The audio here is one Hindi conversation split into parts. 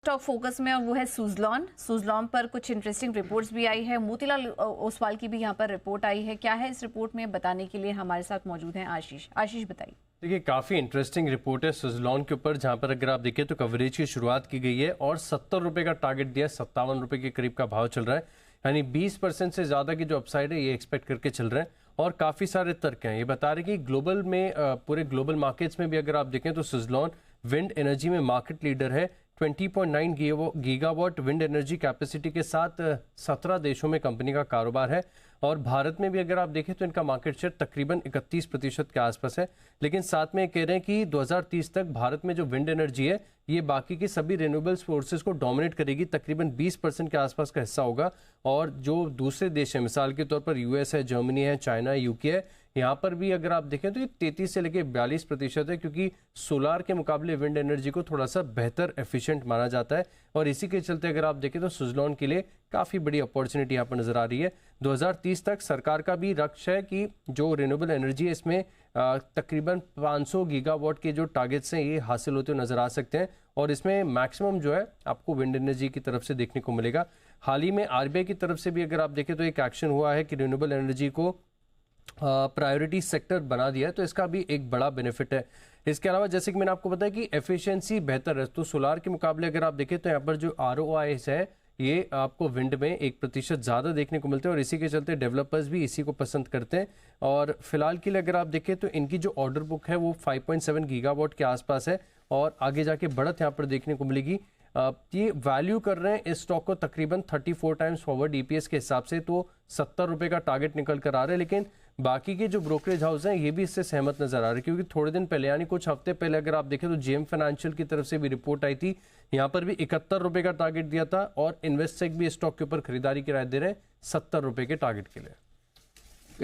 स्टॉक फोकस में और वो है सुजलॉन पर कुछ इंटरेस्टिंग रिपोर्ट्स भी आई है। मोतीलाल ओसवाल की भी यहाँ पर रिपोर्ट आई है। क्या है इस रिपोर्ट में बताने के लिए हमारे साथ मौजूद हैं आशीष बताइए। देखिए, काफ़ी इंटरेस्टिंग रिपोर्ट है सुजलॉन के ऊपर, जहां पर अगर आप देखें तो कवरेज की शुरुआत की गई है और 70 रुपए का टारगेट दिया है। 57 रुपए के करीब का भाव चल रहा है, यानी 20% से ज़्यादा की जो अपसाइड है ये एक्सपेक्ट करके चल रहे हैं। और काफ़ी सारे तर्क हैं, ये बता रहे कि ग्लोबल में पूरे ग्लोबल मार्केट्स में भी अगर आप देखें तो सुजलॉन विंड एनर्जी में मार्केट लीडर है। 20.9 गीगावाट विंड एनर्जी कैपेसिटी के साथ 17 देशों में कंपनी का कारोबार है। और भारत में भी अगर आप देखें तो इनका मार्केट शेयर तकरीबन 31% के आसपास है। लेकिन साथ में कह रहे हैं कि 2030 तक भारत में जो विंड एनर्जी है ये बाकी की सभी रिन्यूएबल सोर्सेज को डोमिनेट करेगी, तकरीबन 20% के आसपास का हिस्सा होगा। और जो दूसरे देश हैं, मिसाल के तौर पर यूएस है, जर्मनी है, चाइना है, यूके है, यहाँ पर भी अगर आप देखें तो ये 33 से लेकर 42% है, क्योंकि सोलार के मुकाबले विंड एनर्जी को थोड़ा सा बेहतर एफिशिएंट माना जाता है। और इसी के चलते अगर आप देखें तो सुजलॉन के लिए काफ़ी बड़ी अपॉर्चुनिटी यहाँ पर नजर आ रही है। 2030 तक सरकार का भी लक्ष्य है कि जो रिन्यूएबल एनर्जी है इसमें तकरीबन 500 गीगावाट के जो टारगेट्स हैं ये हासिल होते हुए नजर आ सकते हैं। और इसमें मैक्सिमम जो है आपको विंड एनर्जी की तरफ से देखने को मिलेगा। हाल ही में आरबीआई की तरफ से भी अगर आप देखें तो एक एक्शन हुआ है कि रिन्यूएबल एनर्जी को प्रायोरिटी सेक्टर बना दिया है, तो इसका भी एक बड़ा बेनिफिट है। इसके अलावा जैसे कि मैंने आपको बताया कि एफिशिएंसी बेहतर है, तो सोलार के मुकाबले अगर आप देखें तो यहाँ पर जो ROI है ये आपको विंड में 1% ज़्यादा देखने को मिलते हैं। और इसी के चलते डेवलपर्स भी इसी को पसंद करते हैं। और फिलहाल के लिए अगर आप देखें तो इनकी जो ऑर्डर बुक है वो 5.7 गीगावाट के आसपास है और आगे जाके बढ़त यहाँ पर देखने को मिलेगी। ये वैल्यू कर रहे हैं इस स्टॉक को तकरीबन 34 टाइम्स फॉरवर्ड EPS के हिसाब से, तो 70 रुपए का टारगेट निकल कर आ रहा है। लेकिन बाकी के जो ब्रोकरेज हाउस हैं ये भी इससे सहमत नजर आ रहे हैं, क्योंकि थोड़े दिन पहले यानी कुछ हफ्ते पहले अगर आप देखें तो JM फाइनेंशियल की तरफ से भी रिपोर्ट आई थी। यहाँ पर भी 71 रुपए का टारगेट दिया था और इन्वेस्टसेक भी स्टॉक के ऊपर खरीदारी की राय दे रहे हैं 70 रुपए के टारगेट के लिए।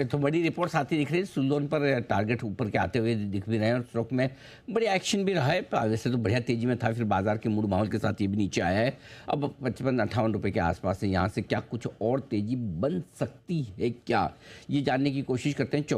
तो बड़ी रिपोर्ट्स आती दिख रही है, सुजलॉन पर टारगेट ऊपर के आते हुए दिख भी रहे हैं और स्टॉक में बड़ी एक्शन भी रहा है। वैसे तो बढ़िया तेजी में था, फिर बाजार के मूड माहौल के साथ ये भी नीचे आया है। अब 55-58 रुपए के आसपास है। यहाँ से क्या कुछ और तेजी बन सकती है क्या, ये जानने की कोशिश करते हैं।